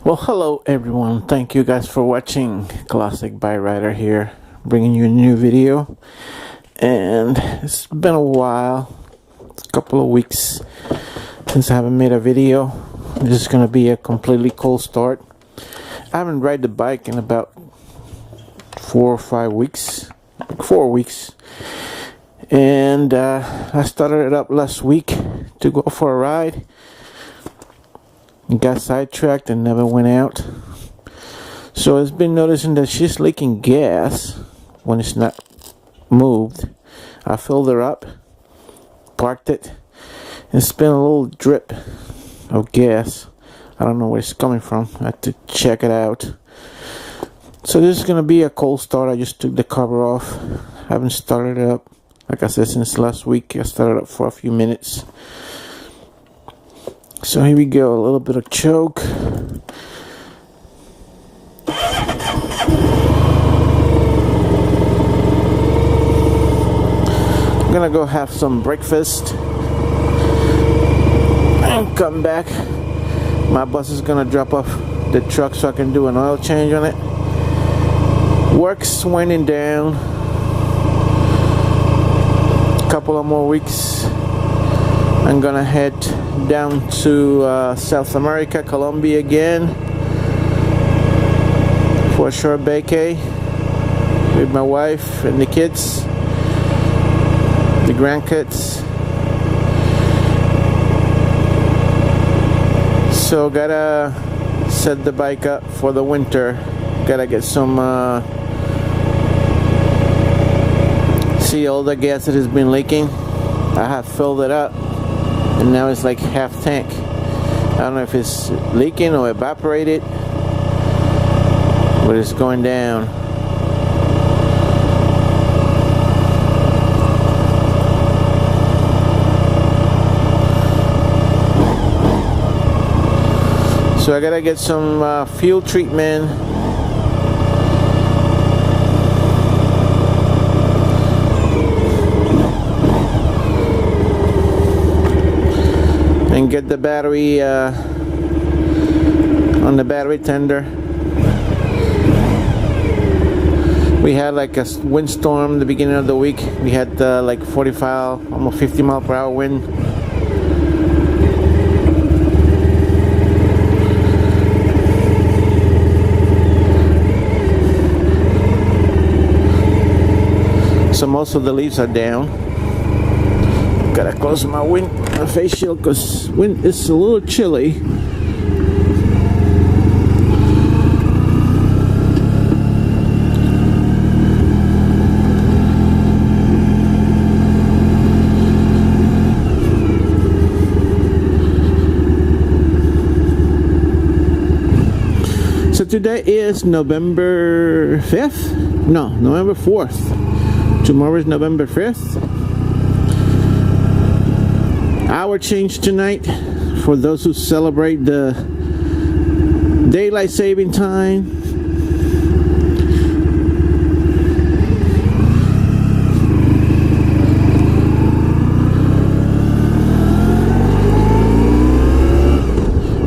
Well, hello everyone. Thank you guys for watching. Classic Bike Rider here, bringing you a new video. And it's been a while, a couple of weeks since I haven't made a video. This is gonna be a completely cold start. I haven't ride the bike in about 4 or 5 weeks, like 4 weeks. And I started it up last week to go for a ride. Got sidetracked and never went out. So it's been noticing that she's leaking gas when it's not moved. I filled her up, parked it, and it's been a little drip of gas. I don't know where it's coming from. I have to check it out. So this is gonna be a cold start. I just took the cover off. I haven't started it up. Like I said, since last week I started up for a few minutes. So here we go, a little bit of choke. I'm gonna go have some breakfast and come back. My boss is gonna drop off the truck so I can do an oil change on it. Work's winding down. A couple of more weeks. I'm gonna head down to South America, Colombia again for a short vacay with my wife and the kids, the grandkids. So gotta set the bike up for the winter. Gotta get some see all the gas that has been leaking. I have filled it up and now it's like half tank. I don't know if it's leaking or evaporated, but it's going down. So I gotta get some fuel treatment. And get the battery on the battery tender. We had like a windstorm the beginning of the week. We had like 45, almost 50 mile per hour wind. So most of the leaves are down. Gotta close my face shield because wind is a little chilly. So today is November 5th? No, November 4th. Tomorrow is November 5th. Hour change tonight for those who celebrate the daylight saving time.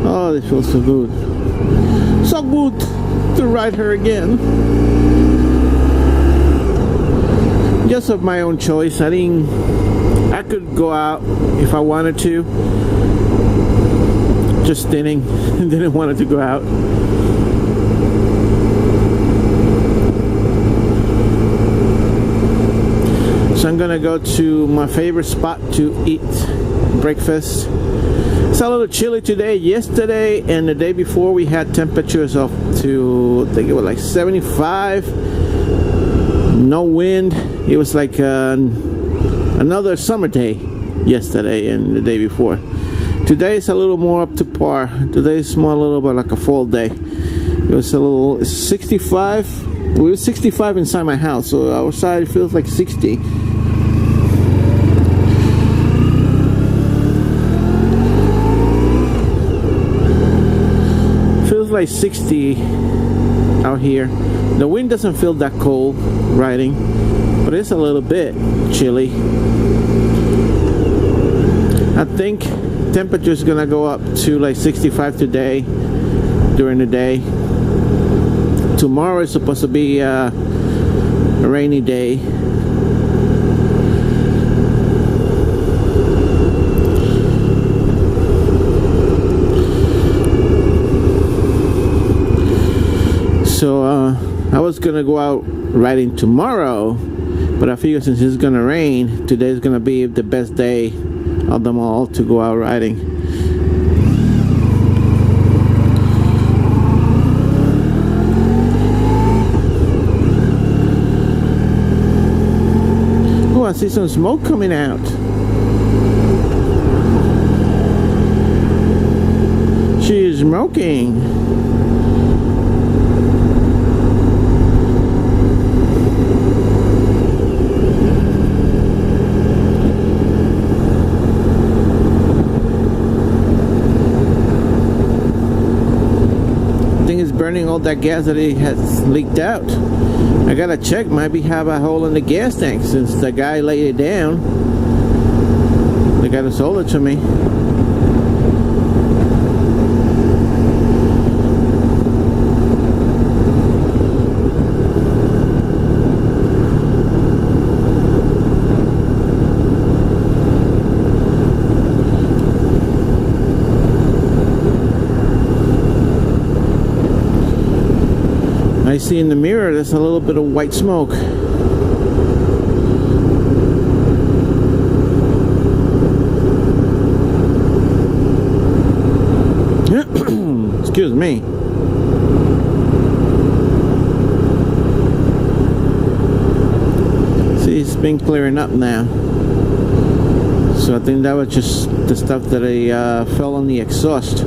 Oh, this feels so good. So good to ride her again. Just of my own choice. I could go out if I wanted to. Just didn't want to go out. So I'm gonna go to my favorite spot to eat breakfast. It's a little chilly today. Yesterday and the day before we had temperatures up to, I think it was like 75. No wind. It was like another summer day yesterday and the day before. Today is a little more up to par. Today is more a little bit like a fall day. It was a little 65. We were 65 inside my house, so outside it feels like 60. Feels like 60 out here. The wind doesn't feel that cold riding, but it's a little bit chilly. I think temperature is gonna go up to like 65 today, during the day. Tomorrow is supposed to be a rainy day. So I was gonna go out riding tomorrow, but I figure since it's gonna rain, today's gonna be the best day of them all to go out riding. Oh, I see some smoke coming out. She is smoking. Burning all that gas that it has leaked out. I gotta check, maybe have a hole in the gas tank since the guy laid it down. The guy that sold it to me. I see in the mirror there's a little bit of white smoke. Excuse me. See, it's been clearing up now. So I think that was just the stuff that fell on the exhaust.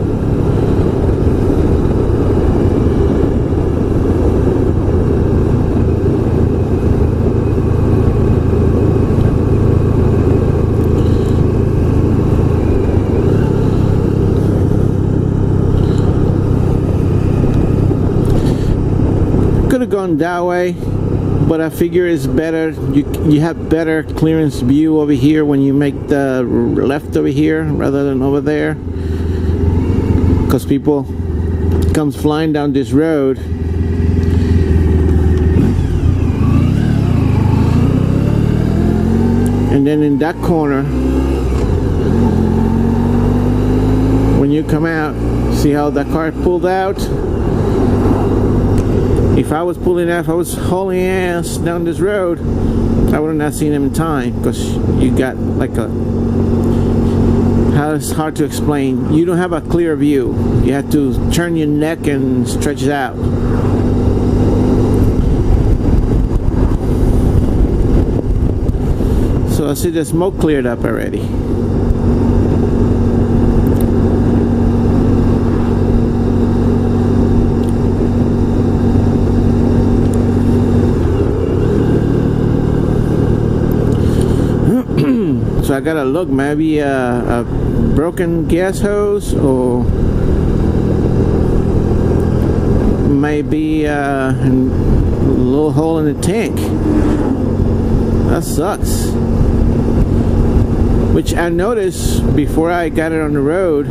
Gone that way, but I figure it's better. You have better clearance view over here when you make the left over here rather than over there, because people comes flying down this road and then in that corner when you come out, see how that car pulled out. If I was pulling out, if I was hauling ass down this road, I would have not seen him in time, because you got like it's hard to explain. You don't have a clear view. You have to turn your neck and stretch it out. So I see the smoke cleared up already. So I gotta look, maybe a broken gas hose, or maybe a little hole in the tank. That sucks. Which I noticed before I got it on the road,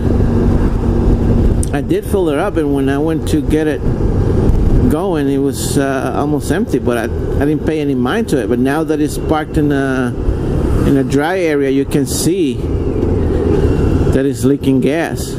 I did fill it up, and when I went to get it going, it was almost empty, but I didn't pay any mind to it. But now that it's parked in a dry area, you can see that it's leaking gas.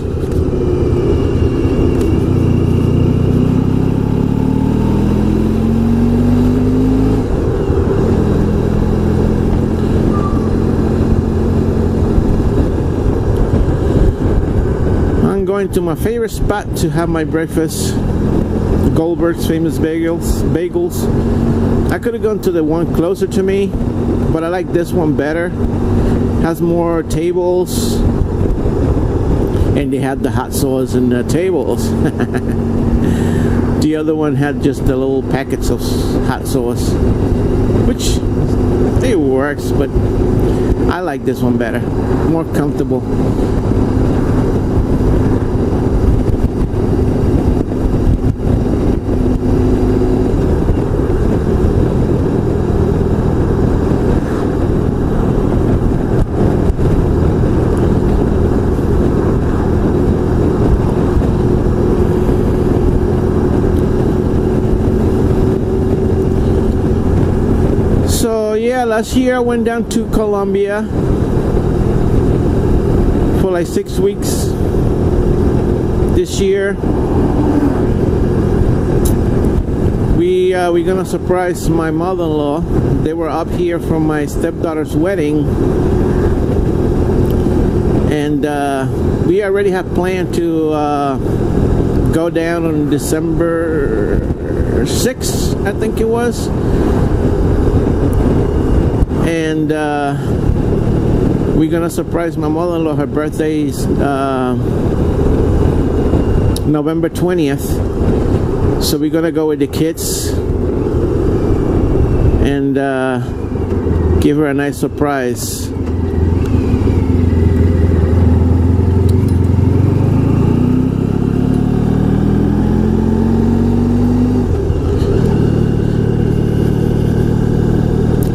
I'm going to my favorite spot to have my breakfast, Goldberg's Famous Bagels. I could have gone to the one closer to me, but I like this one better. Has more tables, and they had the hot sauce in the tables. The other one had just the little packets of hot sauce, which it works, but I like this one better, more comfortable. last year I went down to Colombia for like 6 weeks. This year we're gonna surprise my mother-in-law. They were up here for my stepdaughter's wedding, and we already have planned to go down on December 6th, I think it was, and we're gonna surprise my mother-in-law. Her birthday is November 20th, so we're gonna go with the kids and give her a nice surprise.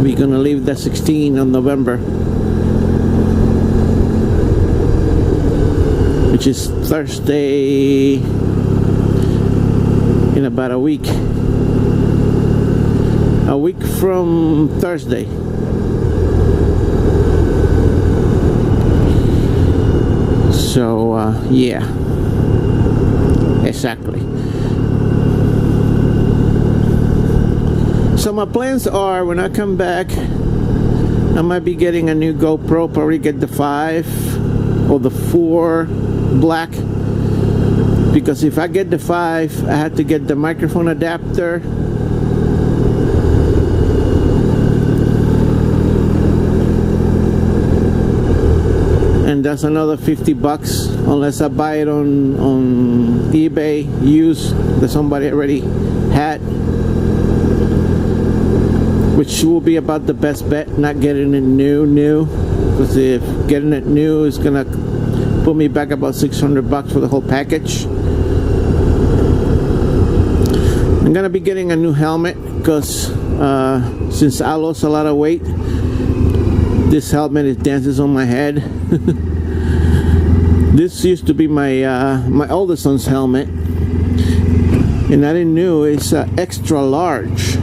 We're gonna leave the 16th on November, which is Thursday in about a week from Thursday. So yeah, exactly. So my plans are, when I come back, I might be getting a new GoPro, probably get the 5 or the 4 black, because if I get the 5, I have to get the microphone adapter, and that's another $50 unless I buy it on eBay used that somebody already had, which will be about the best bet, not getting it new, because if getting it new is gonna put me back about $600 for the whole package. I'm gonna be getting a new helmet because since I lost a lot of weight, this helmet dances on my head. This used to be my my oldest son's helmet, and I didn't know it's extra large.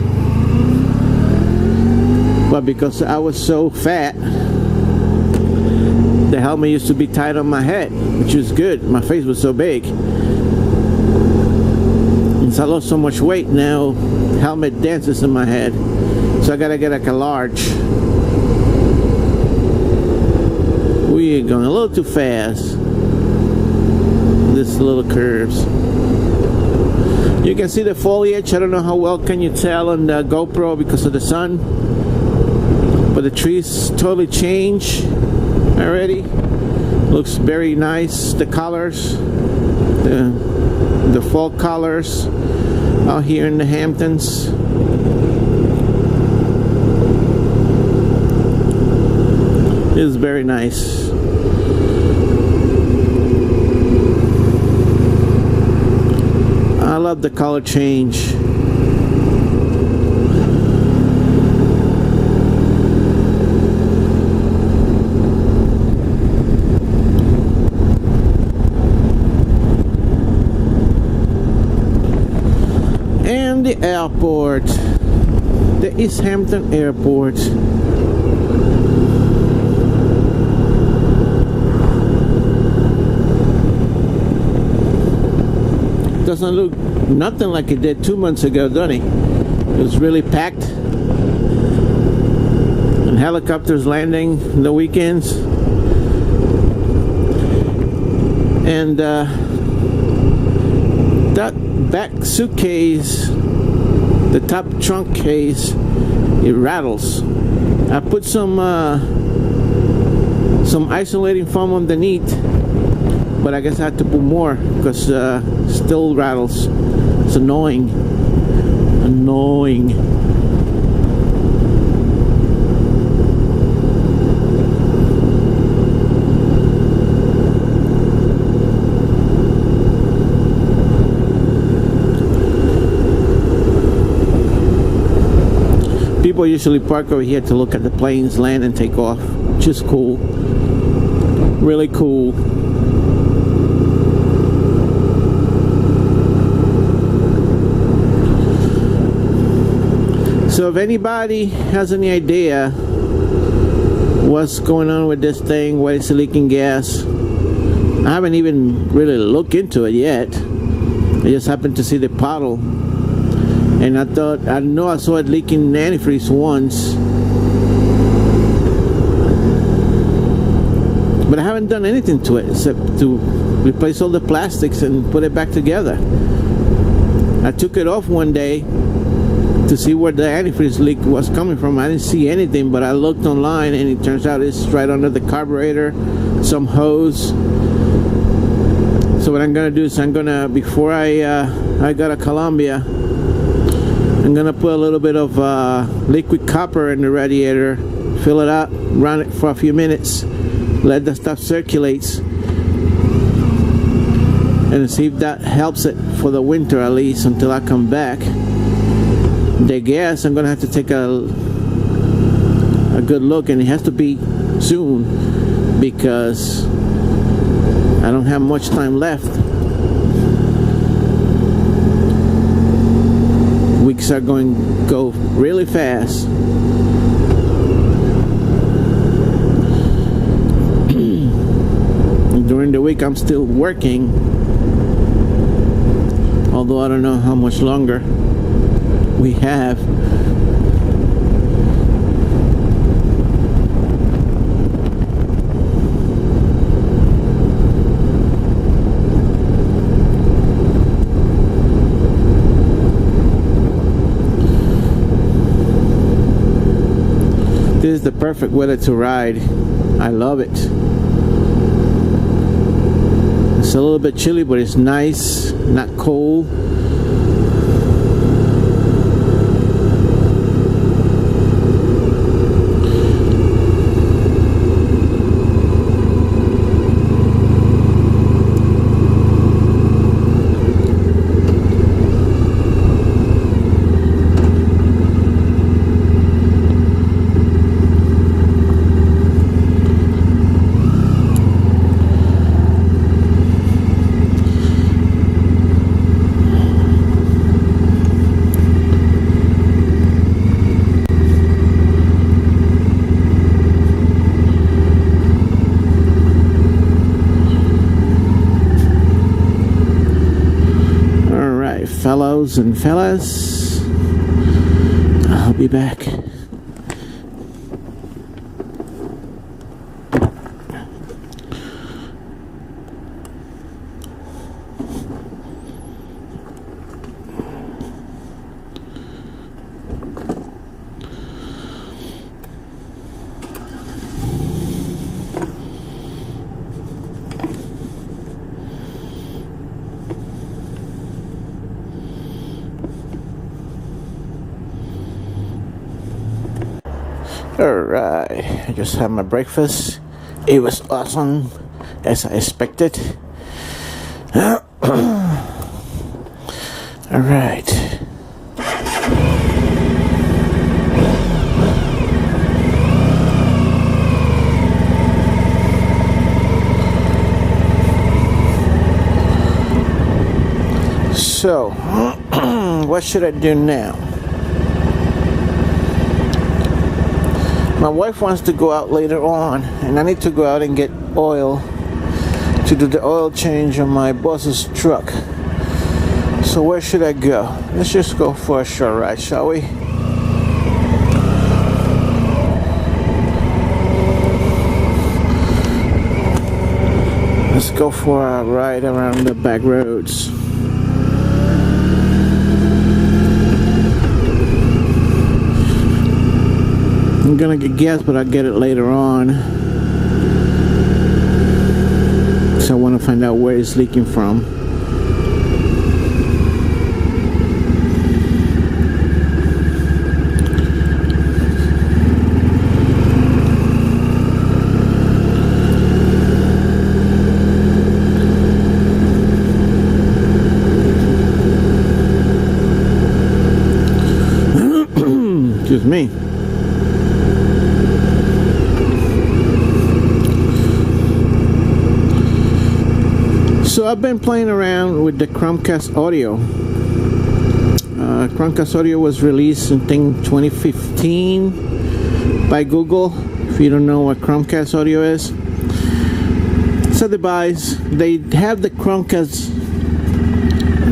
But because I was so fat, the helmet used to be tied on my head, which was good. My face was so big. And so I lost so much weight, now helmet dances in my head. So I gotta get like a large. We are going a little too fast. This little curves. You can see the foliage. I don't know how well can you tell on the GoPro because of the sun, but the trees totally change already. Looks very nice. The colors, the fall colors out here in the Hamptons. Is very nice. I love the color change. And the airport, the East Hampton Airport. Doesn't look nothing like it did 2 months ago, doesn't it? It was really packed, and helicopters landing on the weekends, and that back suitcase, the top trunk case, it rattles. I put some isolating foam underneath, but I guess I have to put more because still rattles. It's annoying. People usually park over here to look at the planes land and take off, which is cool. Really cool. So if anybody has any idea what's going on with this thing, why it's leaking gas, I haven't even really looked into it yet. I just happened to see the puddle, and I thought, I know I saw it leaking antifreeze once, but I haven't done anything to it except to replace all the plastics and put it back together. I took it off one day to see where the antifreeze leak was coming from. I didn't see anything, but I looked online and it turns out it's right under the carburetor, some hose. So what I'm gonna do is before I go to Colombia, I'm gonna put a little bit of liquid copper in the radiator, fill it up, run it for a few minutes, let the stuff circulates, and see if that helps it for the winter, at least until I come back. The gas, I'm gonna have to take a good look, and it has to be soon because I don't have much time left. Weeks are going to go really fast. During the week I'm still working, although I don't know how much longer we have. This is the perfect weather to ride. I love it. It's a little bit chilly, but it's nice, not cold. Fellows and fellas, I'll be back. Alright, I just had my breakfast. It was awesome, as I expected. Alright. So, what should I do now? My wife wants to go out later on, and I need to go out and get oil to do the oil change on my boss's truck. So where should I go? Let's just go for a short ride, shall we? Let's go for a ride around the back roads. I'm gonna get gas, but I'll get it later on. So I want to find out where it's leaking from. Excuse me. So I've been playing around with the Chromecast audio. Chromecast audio was released in 2015 by Google. If you don't know what Chromecast audio is, it's a device. They have the Chromecast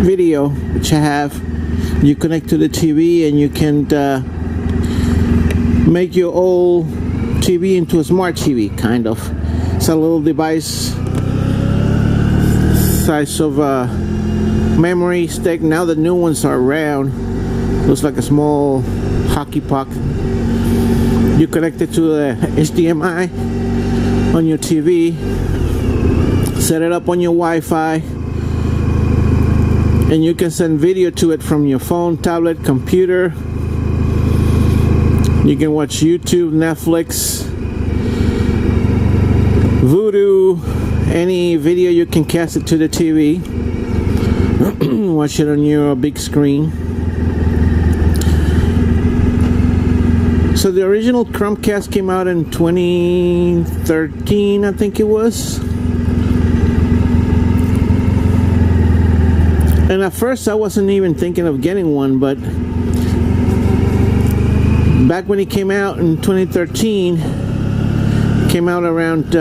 video, which I have. You connect to the TV and you can make your old TV into a smart TV, kind of. It's a little device size of a memory stick. Now the new ones are round. Looks like a small hockey puck. You connect it to the HDMI on your TV, set it up on your Wi-Fi, and you can send video to it from your phone, tablet, computer. You can watch YouTube, Netflix, Vudu, any video. You can cast it to the TV, watch it on your big screen. So the original Chromecast came out in 2013, I think it was. And at first I wasn't even thinking of getting one, but back when it came out in 2013, came out around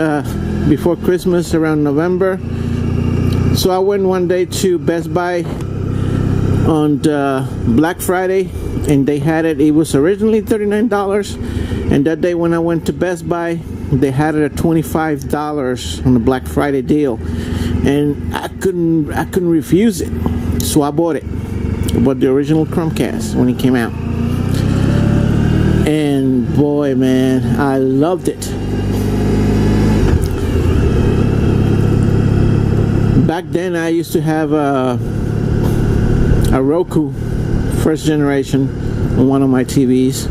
before Christmas, around November. So I went one day to Best Buy on Black Friday, and they had it. It was originally $39, and that day when I went to Best Buy, they had it at $25 on the Black Friday deal, and I couldn't refuse it. So I bought it. I bought the original Chromecast when it came out, and boy, man, I loved it. Back then, I used to have a Roku first generation on one of my TVs.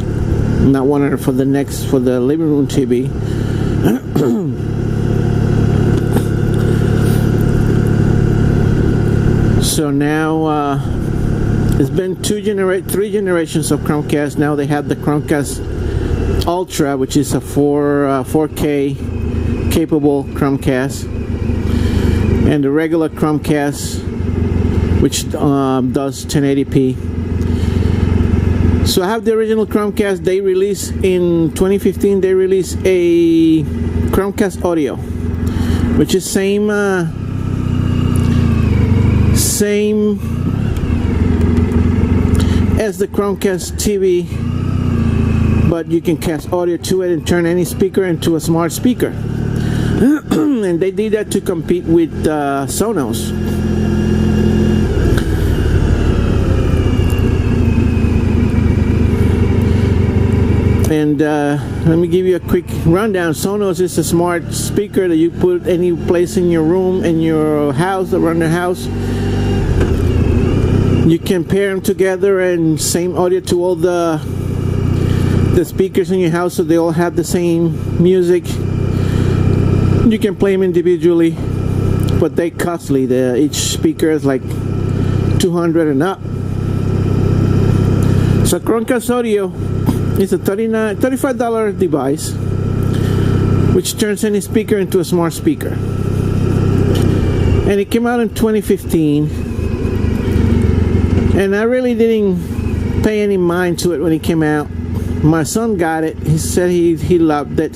Not one of for the living room TV. So now it's been three generations of Chromecast. Now they have the Chromecast Ultra, which is a 4K capable Chromecast, and the regular Chromecast, which does 1080p. So I have the original Chromecast. They released in 2015. They released a Chromecast Audio, which is same as the Chromecast TV, but you can cast audio to it and turn any speaker into a smart speaker. And they did that to compete with Sonos. And let me give you a quick rundown. Sonos is a smart speaker that you put any place in your room, in your house, around the house. You can pair them together and same audio to all the speakers in your house, so they all have the same music. You can play them individually, but they're costly. Each speaker is like $200 and up. So Chromecast Audio is a $35 device, which turns any speaker into a smart speaker. And it came out in 2015, and I really didn't pay any mind to it when it came out. My son got it. He said he loved it.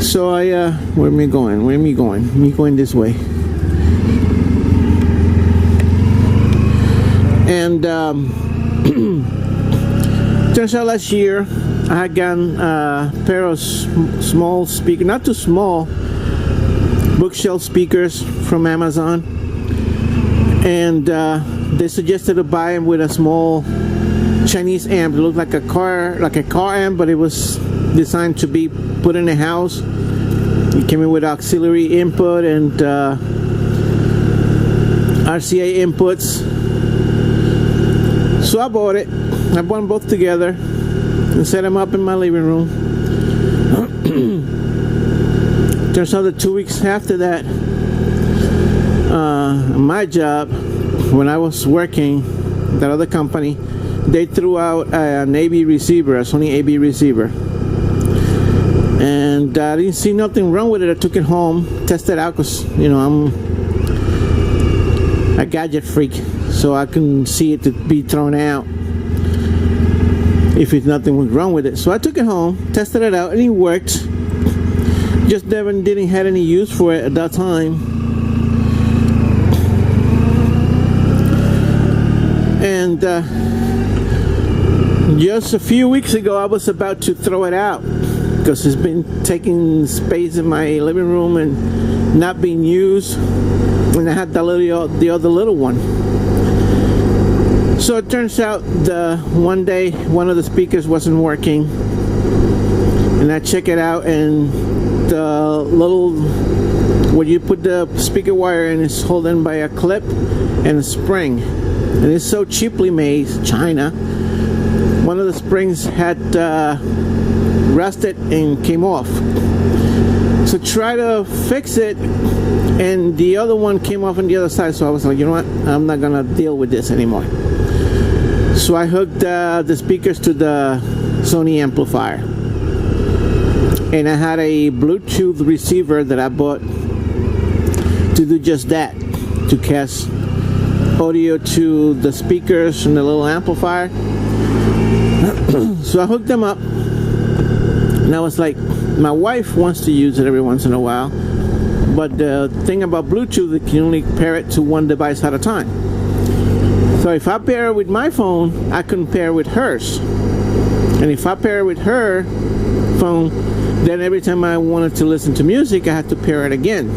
So where am I going? Where am I going? I'm going this way. And turns out last year I had gotten a pair of small speakers, not too small, bookshelf speakers from Amazon, and they suggested to buy them with a small Chinese amp. It looked like a car amp, but it was designed to be put in a house. It came in with auxiliary input and RCA inputs. So I bought it. I bought them both together and set them up in my living room. Turns out that 2 weeks after that, my job, when I was working that other company, they threw out an AB receiver, a Sony AB receiver. And I didn't see nothing wrong with it. I took it home, tested it out, because, you know, I'm a gadget freak. so I can see it to be thrown out if nothing was wrong with it. So I took it home, tested it out, and it worked. Just didn't have any use for it at that time. And just a few weeks ago, I was about to throw it out because it's been taking space in my living room and not being used. And I had the other little one. So it turns out one day one of the speakers wasn't working, and I check it out, and the little where you put the speaker wire in is holding by a clip and a spring, and it's so cheaply made, China. One of the springs had rusted and came off, so try to fix it, and the other one came off on the other side. So I was like, you know what, I'm not gonna deal with this anymore. So I hooked the speakers to the Sony amplifier, and I had a Bluetooth receiver that I bought to do just that, to cast audio to the speakers and the little amplifier. So I hooked them up, and I was like, my wife wants to use it every once in a while, but the thing about Bluetooth, it can only pair it to one device at a time. So if I pair it with my phone, I couldn't pair with hers, and if I pair it with her phone, then every time I wanted to listen to music, I had to pair it again.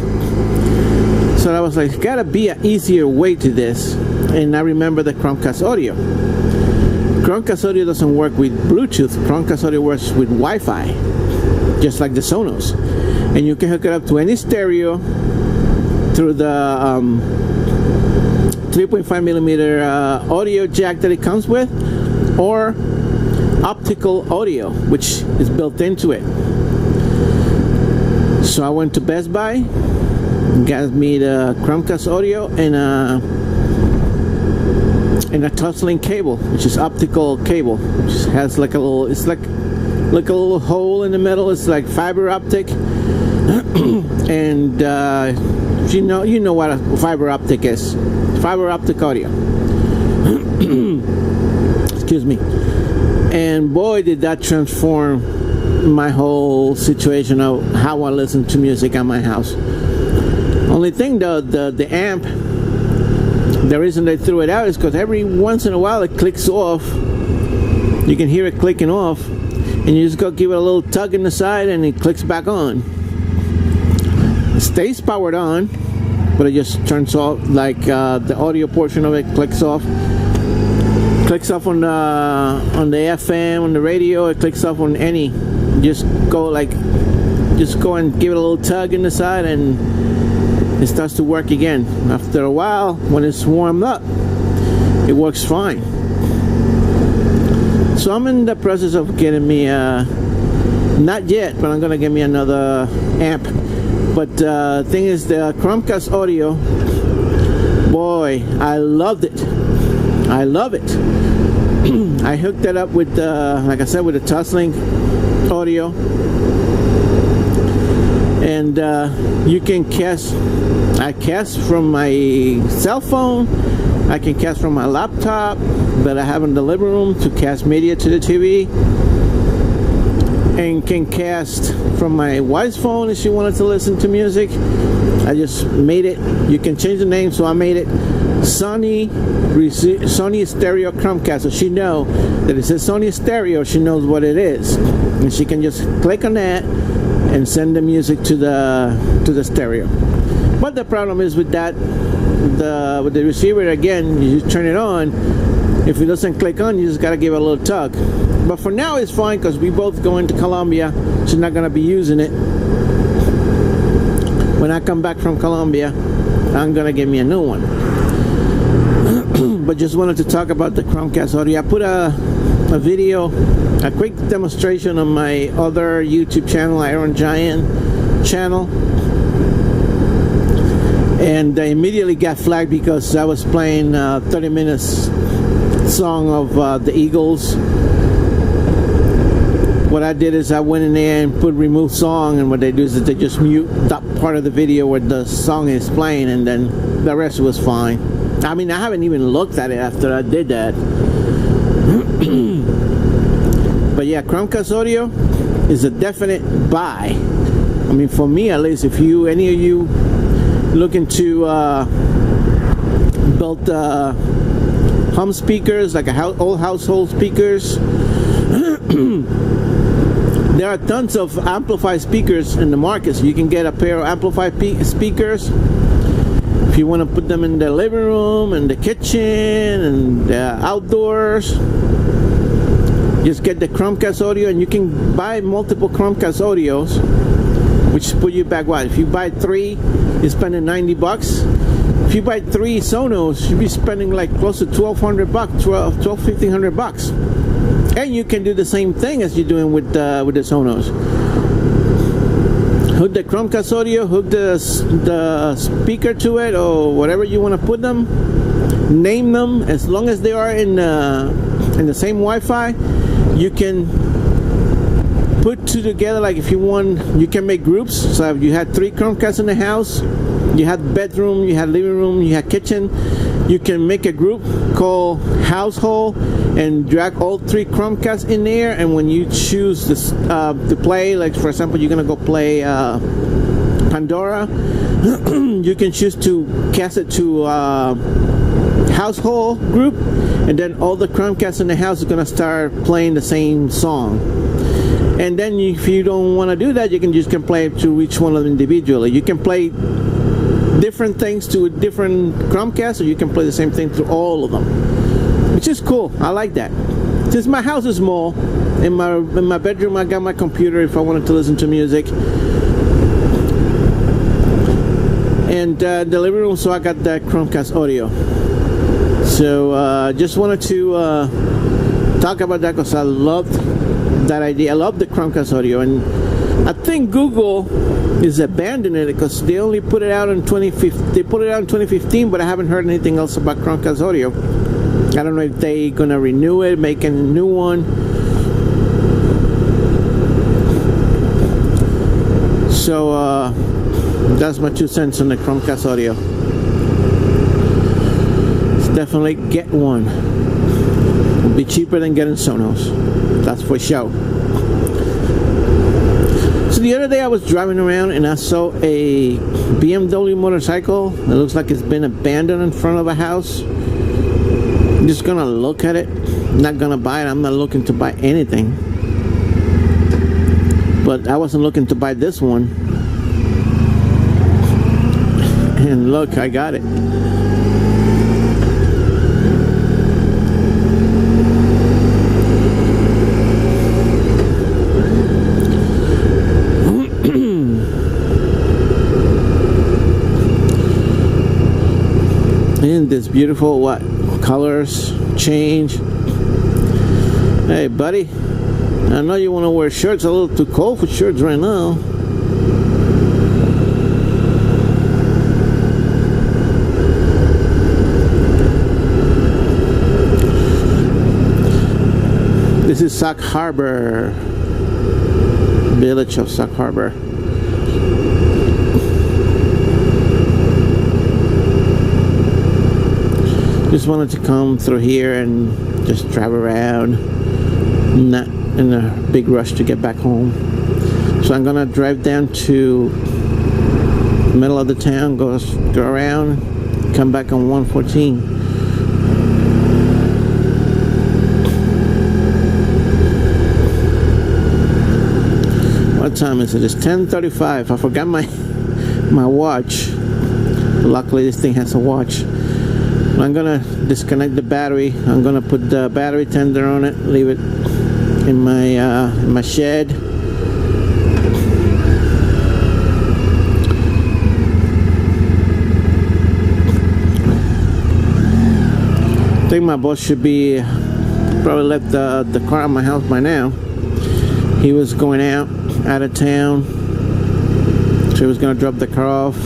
So I was like, there's gotta be an easier way to this. And I remember the Chromecast audio. Chromecast audio doesn't work with Bluetooth. Chromecast audio works with Wi-Fi, just like the Sonos. And you can hook it up to any stereo through the 3.5 millimeter audio jack that it comes with, or optical audio, which is built into it. So I went to Best Buy, got me the Chromecast audio and a tussling cable, which is optical cable, which has like a little, it's like a little hole in the middle. It's like fiber optic, and you know what a fiber optic is. Fiber optic audio. Excuse me. And boy, did that transform my whole situation of how I listen to music at my house. Only thing though, the amp, the reason they threw it out is because every once in a while it clicks off. You can hear it clicking off, and you just go give it a little tug in the side and it clicks back on. It stays powered on, but it just turns off, like the audio portion of it clicks off. Clicks off on the FM, on the radio. It clicks off on any. Just go and give it a little tug in the side, and it starts to work again. After a while, when it's warmed up, it works fine. So I'm in the process of getting me not yet, but I'm gonna get me another amp. But thing is, the Chromecast audio, boy, I loved it. I love it. I hooked that up with, like I said, with the tussling audio, and you can cast. I cast from my cell phone. I can cast from my laptop that I have in the living room to cast media to the TV, and can cast from my wife's phone if she wanted to listen to music. I just made it. You can change the name, so I made it Sony Stereo Chromecast, so she know that it says Sony Stereo. She knows what it is, and she can just click on that and send the music to the stereo. But the problem is with that, with the receiver, again, you just turn it on. If it doesn't click on, you just gotta give it a little tug. But for now, it's fine because we both going to Colombia. She's not gonna be using it. When I come back from Colombia, I'm gonna get me a new one. But just wanted to talk about the Chromecast audio. I put a video, a quick demonstration on my other YouTube channel, Iron Giant channel, and I immediately got flagged because I was playing 30 minutes song of the Eagles. What I did is I went in there and put remove song, and what they do is that they just mute that part of the video where the song is playing, and then the rest was fine. I mean, I haven't even looked at it after I did that. But yeah, Chromecast audio is a definite buy. I mean, for me at least, if any of you looking to build home speakers, like old household speakers, there are tons of amplified speakers in the market. So you can get a pair of amplified speakers if you want to put them in the living room and the kitchen and outdoors. Just get the Chromecast audio, and you can buy multiple Chromecast audios, which put you back what? If you buy 3, you're spending $90. If you buy 3 Sonos, you'll be spending like close to $1,200, $1,500. And you can do the same thing as you're doing with the Sonos. Hook the Chromecast audio, hook the speaker to it, or whatever you want to put them. Name them. As long as they are in the same Wi-Fi, you can put 2 together. Like if you want, you can make groups. So if you had 3 Chromecasts in the house, you had bedroom, you had living room, you had kitchen, you can make a group called household and drag all 3 Chromecasts in there. And when you choose this to play, like for example, you're gonna go play Pandora, you can choose to cast it to household group, and then all the Chromecasts in the house are gonna start playing the same song. And then if you don't want to do that, you can play to each one of them individually. You can play different things to different Chromecasts, or you can play the same thing to all of them, which is cool. I like that. Since my house is small, in my bedroom I got my computer if I wanted to listen to music, and the living room, so I got that Chromecast audio. So just wanted to talk about that because I loved that idea. I love the Chromecast audio, and I think Google is abandoning it because they only put it out in 2015. They put it out in 2015, but I haven't heard anything else about Chromecast audio. I don't know if they're gonna renew it, make a new one. So that's my 2 cents on the Chromecast audio. Definitely get one. It'll be cheaper than getting Sonos. That's for sure. So the other day I was driving around and I saw a BMW motorcycle that looks like it's been abandoned in front of a house. I'm just gonna look at it. I'm not gonna buy it. I'm not looking to buy anything. But I wasn't looking to buy this one. And look, I got it. In this beautiful colors change. Hey buddy, I know you want to wear shirts. A little too cold for shirts right now. This is Sac Harbor, village of Sac Harbor. Just wanted to come through here and just drive around. I'm not in a big rush to get back home. So I'm gonna drive down to the middle of the town, go around, come back on 114. What time is it? It's 10:35. I forgot my watch. Luckily this thing has a watch. I'm gonna disconnect the battery. I'm gonna put the battery tender on it, leave it in my shed. I think my boss should be probably left the car at my house by now. He was going out of town, so he was gonna drop the car off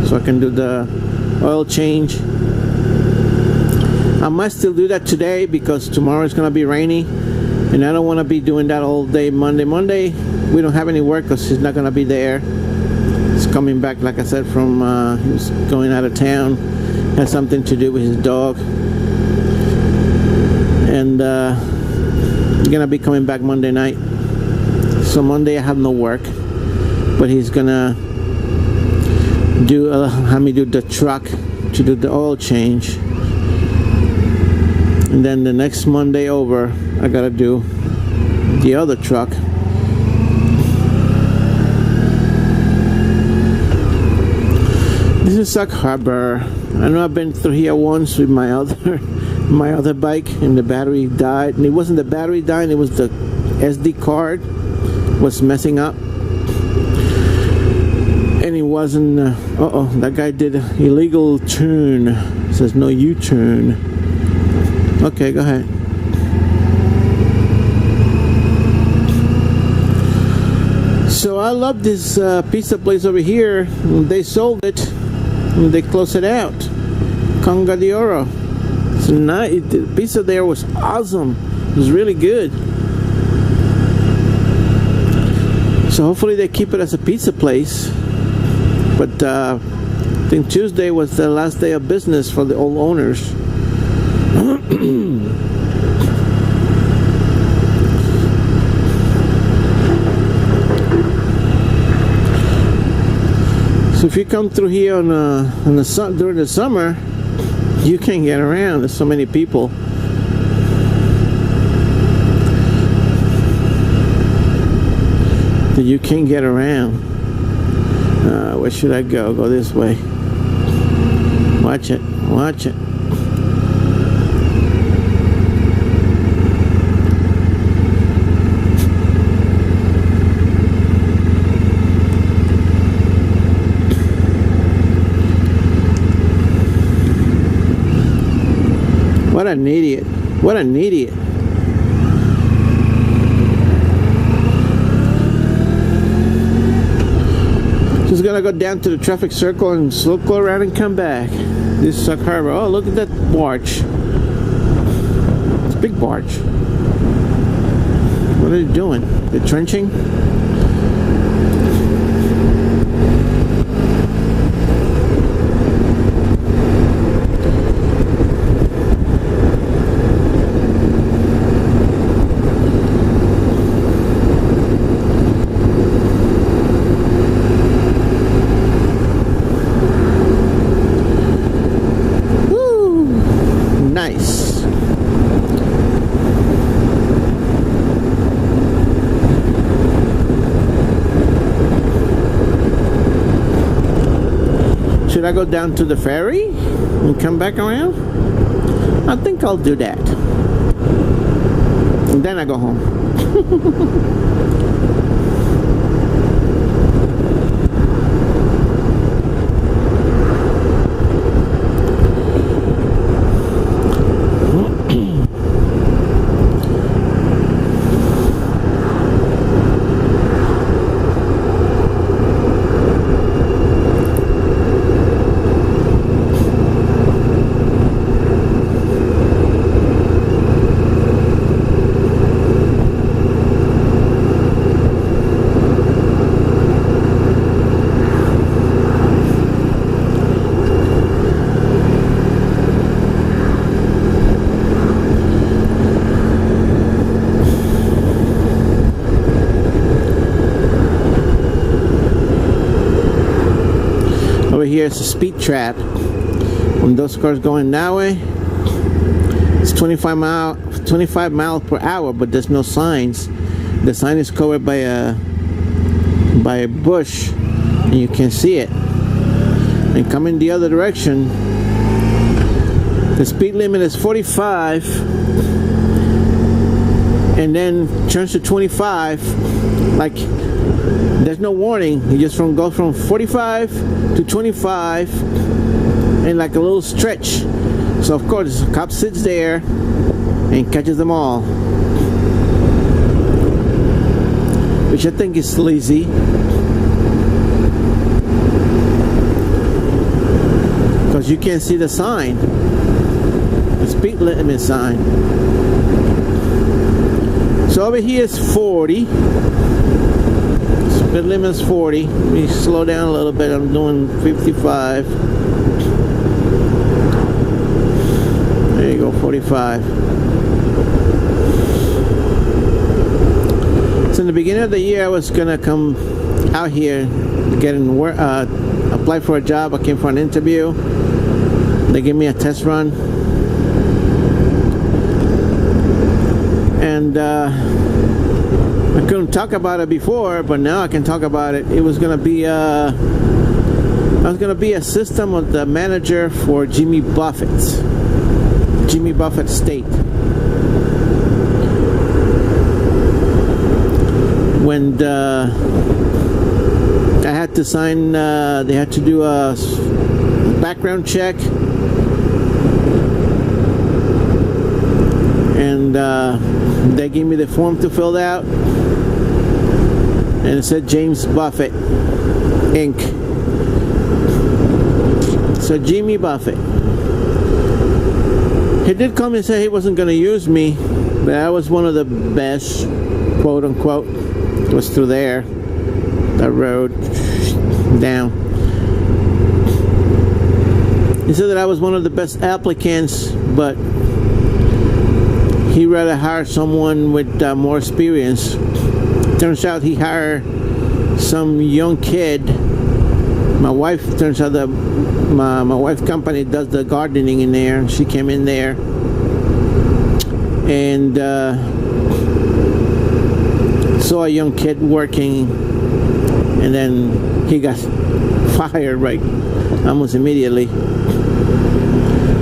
so I can do the oil change. I might still do that today because tomorrow is gonna be rainy, and I don't want to be doing that all day Monday. Monday we don't have any work because he's not gonna be there. He's coming back, like I said, from he was going out of town. Has something to do with his dog. And he's gonna be coming back Monday night. So Monday I have no work, but he's gonna have me do the truck to do the oil change. And then the next Monday over, I gotta do the other truck. This is Sac Harbor. I know I've been through here once with my other bike, and the battery died. And it wasn't the battery dying; it was the SD card was messing up. And it wasn't. That guy did an illegal turn. It says no U-turn. Okay, go ahead. So I love this pizza place over here. They sold it. They closed it out. Conga de Oro. It's nice. The pizza there was awesome. It was really good. So hopefully they keep it as a pizza place. But I think Tuesday was the last day of business for the old owners. So if you come through here during the summer, you can't get around. There's so many people. That you can't get around. Where should I go? Go this way. Watch it. Watch it. What an idiot. What an idiot. Just gonna go down to the traffic circle and go around and come back. This is Sac Harbor. Oh, look at that barge. It's a big barge. What are they doing? They're trenching? Should I go down to the ferry and come back around? I think I'll do that. And then I go home. Over here it's a speed trap. When those cars going that way, it's 25 miles per hour, but there's no signs. The sign is covered by a bush, and you can see it. And coming the other direction, the speed limit is 45, and then turns to 25. Like, there's no warning. You just goes from 45 to 25 in like a little stretch. So of course the cop sits there and catches them all, which I think is lazy. Because you can't see the sign, the speed limit sign. So over here is 40. Speed limit is 40. Let me slow down a little bit. I'm doing 55. 45. So in the beginning of the year, I was gonna come out here, apply for a job. I came for an interview. They gave me a test run, and I couldn't talk about it before, but now I can talk about it. It was gonna be I was gonna be a system of the manager for Jimmy Buffett State. When I had to sign, they had to do a background check, and they gave me the form to fill out, and it said James Buffett Inc. So Jimmy Buffett. He did come and say he wasn't going to use me, but I was one of the best, quote unquote. It was through there, that road down. He said that I was one of the best applicants, but he'd rather hire someone with more experience. Turns out he hired some young kid. My wife, turns out that my wife's company does the gardening in there, and she came in there, and saw a young kid working, and then he got fired right almost immediately.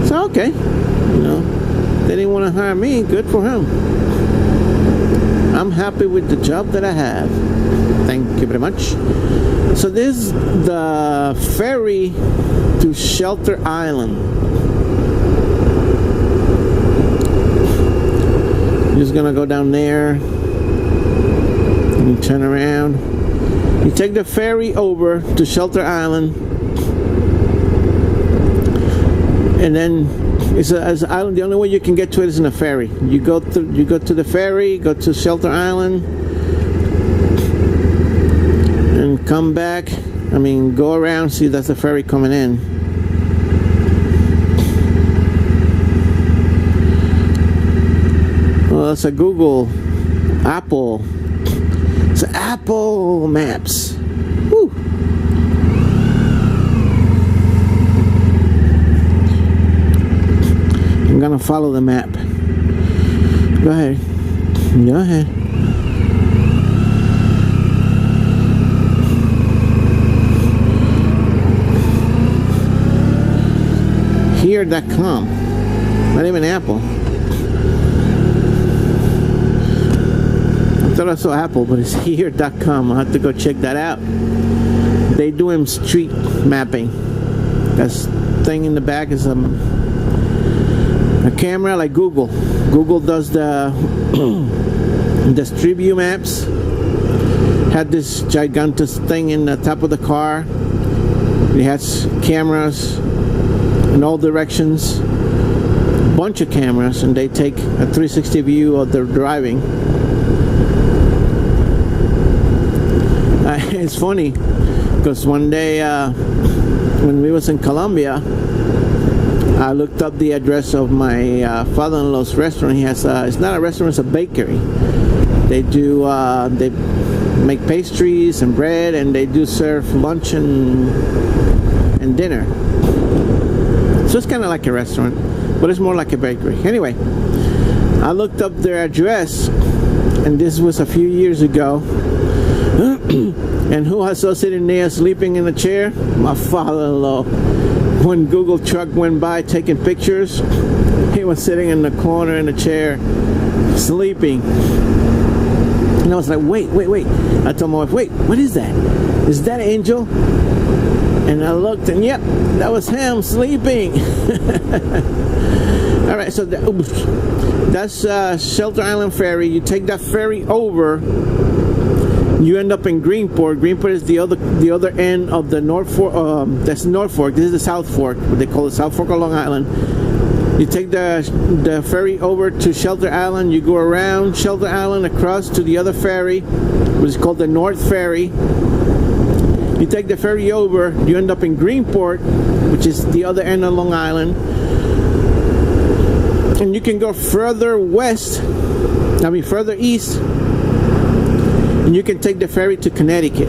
So okay, they didn't want to hire me. Good for him. I'm happy with the job that I have. Thank you very much. So this is the ferry to Shelter Island. Just gonna go down there and turn around. You take the ferry over to Shelter Island, and then it's an island. The only way you can get to it is in a ferry. You go to the ferry, go to Shelter Island, and come back. Go around. See, that's the ferry coming in. Well, it's a Apple. It's Apple Maps. Woo. I'm gonna follow the map. Go ahead. Go ahead. Here.com. Not even Apple. I thought I saw Apple, but it's here.com. I'll have to go check that out. They do him street mapping. That thing in the back is a camera like Google. Google does the street view maps. Had this gigantic thing in the top of the car. It has cameras in all directions. A bunch of cameras, and they take a 360 view of the driving. It's funny because one day when we was in Colombia, I looked up the address of my father-in-law's restaurant. He has it's not a restaurant, it's a bakery. They do they make pastries and bread, and they do serve lunch and dinner. So it's kind of like a restaurant, but it's more like a bakery. Anyway, I looked up their address, and this was a few years ago. And who I saw sitting there sleeping in the chair? My father-in-law. When Google truck went by taking pictures, he was sitting in the corner in the chair, sleeping. And I was like, wait. I told my wife, wait, what is that? Is that Angel? And I looked, and yep, that was him sleeping. All right, so that's Shelter Island Ferry. You take that ferry over, you end up in Greenport. Greenport is the other end of the North Fork. That's North Fork. This is the South Fork. What they call the South Fork of Long Island. You take the ferry over to Shelter Island. You go around Shelter Island across to the other ferry, which is called the North Ferry. You take the ferry over. You end up in Greenport, which is the other end of Long Island. and you can go further further east, and you can take the ferry to Connecticut.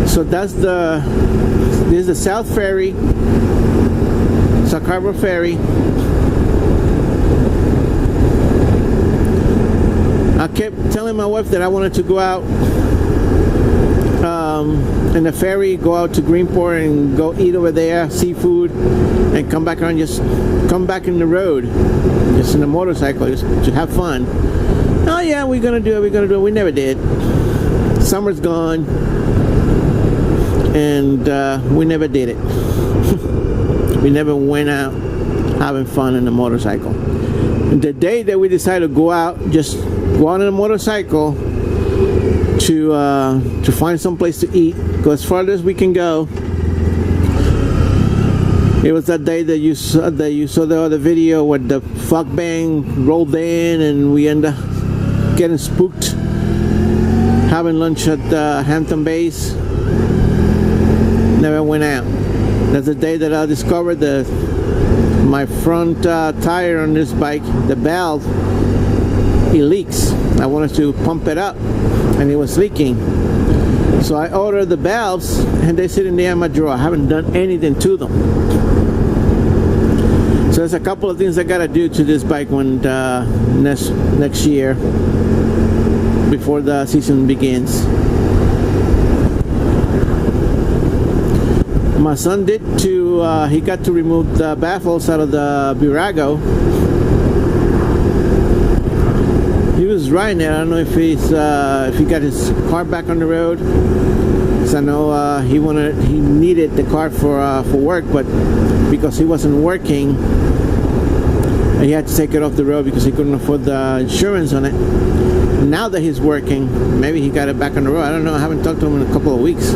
So this is the South Ferry, Sauk Harbor Ferry. I kept telling my wife that I wanted to go out in the ferry, go out to Greenport and go eat over there, seafood, and come back around, just come back in the road, just in a motorcycle, just to have fun. Oh yeah, we're gonna do it. We never did. Summer's gone, and we never did it. We never went out having fun in a motorcycle. And the day that we decided to go out, just go out on a motorcycle to find some place to eat, go as far as we can go. It was that day that you saw the other video where the fog bang rolled in and we ended up getting spooked having lunch at Hampton Bays. Never went out. That's the day that I discovered my front tire on this bike, the valve, it leaks. I wanted to pump it up and it was leaking. So I ordered the valves and they're sitting there in my drawer. I haven't done anything to them. So there's a couple of things I gotta do to this bike when next year, before the season begins. My son he got to remove the baffles out of the Virago. He was riding it. I don't know if he got his car back on the road. Because I know he needed the car for work, but because he wasn't working, he had to take it off the road because he couldn't afford the insurance on it. Now that he's working, maybe he got it back on the road. I don't know. I haven't talked to him in a couple of weeks.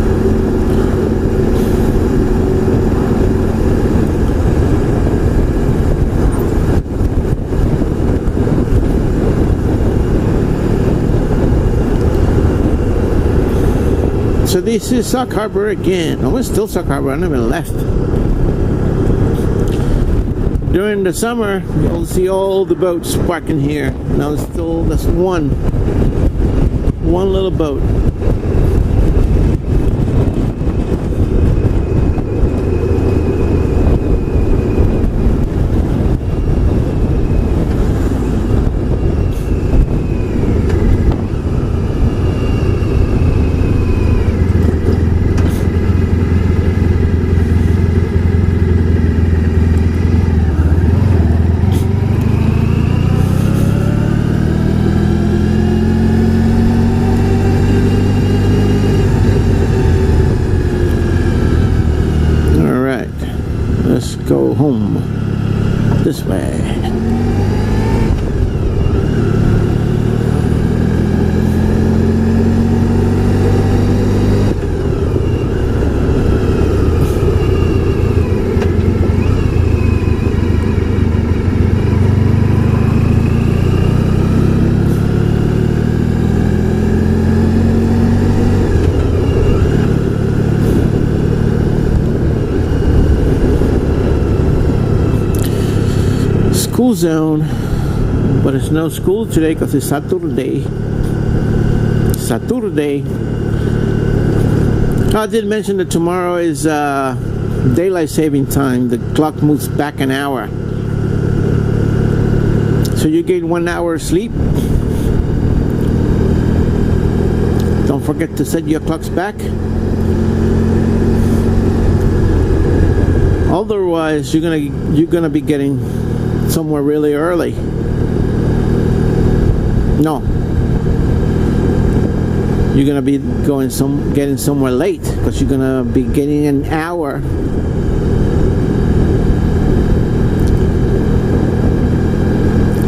So this is Sauk Harbor again. Oh, it's still Sauk Harbor. I never left. During the summer, you'll see all the boats parking here. Now that's one little boat. Go home this way. School zone, but it's no school today because it's Saturday. I did mention that tomorrow is daylight saving time. The clock moves back an hour, so you get 1 hour sleep. Don't forget to set your clocks back. Otherwise, you're gonna be getting somewhere really early. No, you're gonna be getting somewhere late because you're gonna be getting an hour.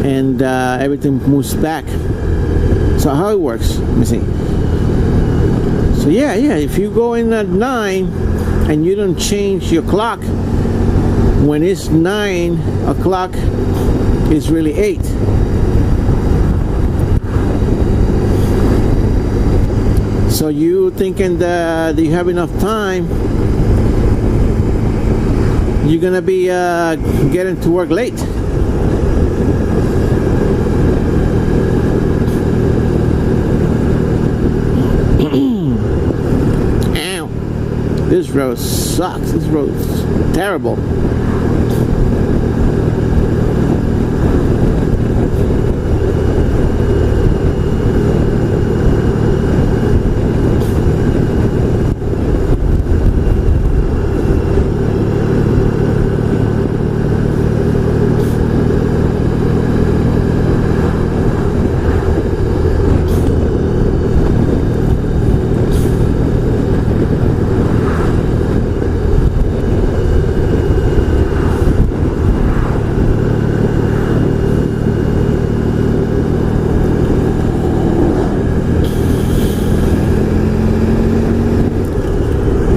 And everything moves back. So how it works? Let me see. So yeah, if you go in at 9 and you don't change your clock, when it's 9 o'clock, it's really 8. So you thinking that you have enough time you're gonna be getting to work late. Ow. This road sucks. This road's terrible.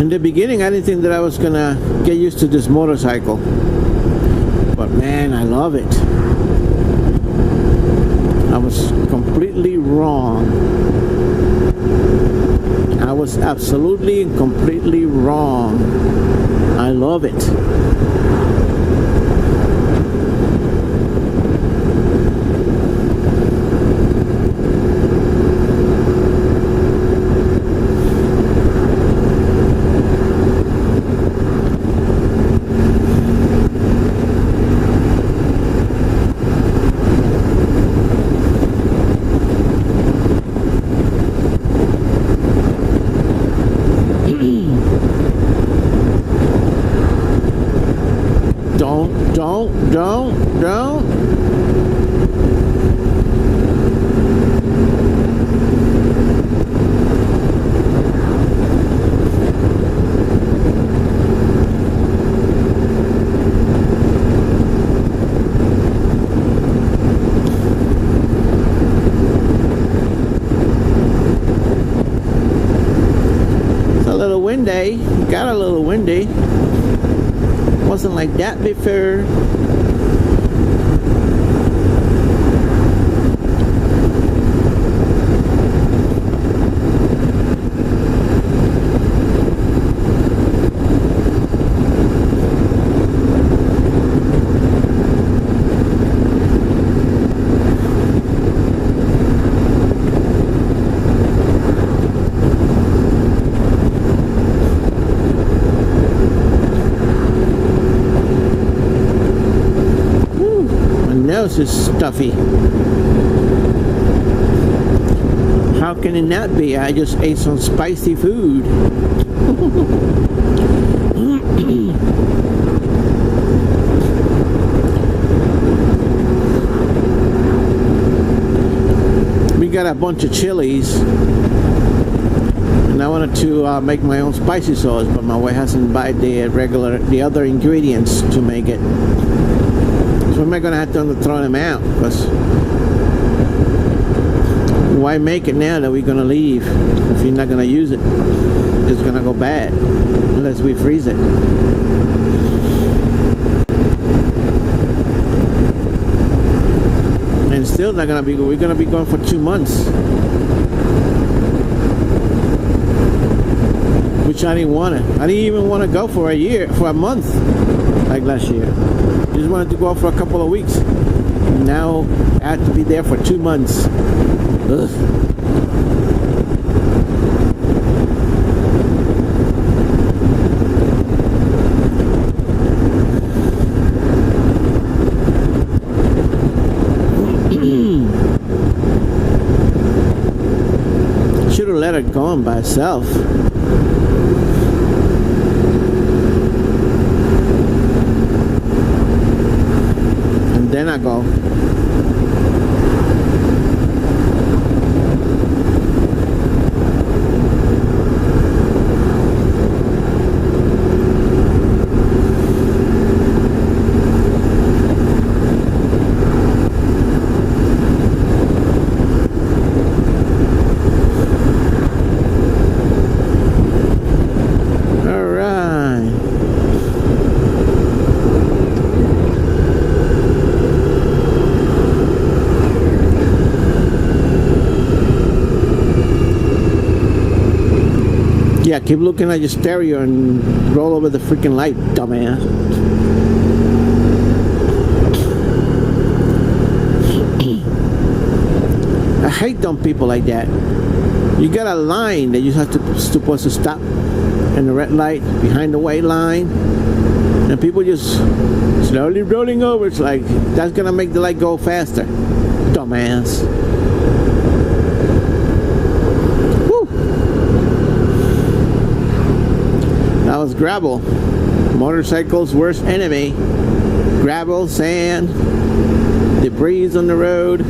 In the beginning, I didn't think that I was gonna get used to this motorcycle, but man, I love it. I was completely wrong. I was absolutely and completely wrong. I love it. Don't. It's a little windy. Got a little windy. Wasn't like that before. Nose is stuffy. How can it not be? I just ate some spicy food. We got a bunch of chilies, and I wanted to make my own spicy sauce, but my wife hasn't bought the other ingredients to make it. So am I gonna have to throw them out? Because why make it now that we're gonna leave if you're not gonna use it? It's gonna go bad unless we freeze it. And still not gonna be. We're gonna be going for 2 months, which I didn't want to. I didn't even want to go for a month, like last year. Just wanted to go for a couple of weeks. Now I had to be there for 2 months. Ugh. Should have let her go on by herself. Then I go. Yeah, keep looking at your stereo and roll over the freaking light, dumbass. hate on people like that. You got a line that you have to supposed to stop in the red light behind the white line, and people just slowly rolling over. It's like that's gonna make the light go faster. Dumbass. Woo. That was gravel. Motorcycle's worst enemy. Gravel, sand, debris on the road.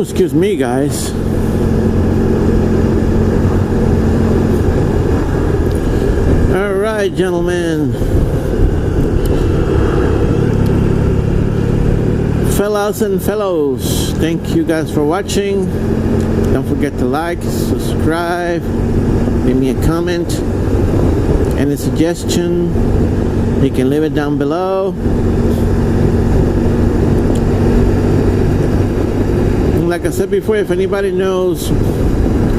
Excuse me, guys. All right, gentlemen, fellas and fellows, thank you guys for watching. Don't forget to like, subscribe, leave me a comment, any suggestion, you can leave it down below. Like I said before, if anybody knows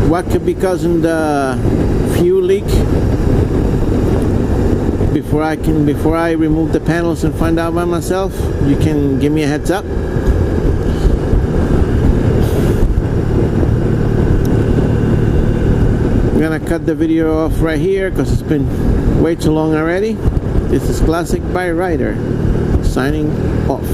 what could be causing the fuel leak, before I remove the panels and find out by myself, you can give me a heads up. I'm gonna cut the video off right here because it's been way too long already. This is Classic by Ryder signing off.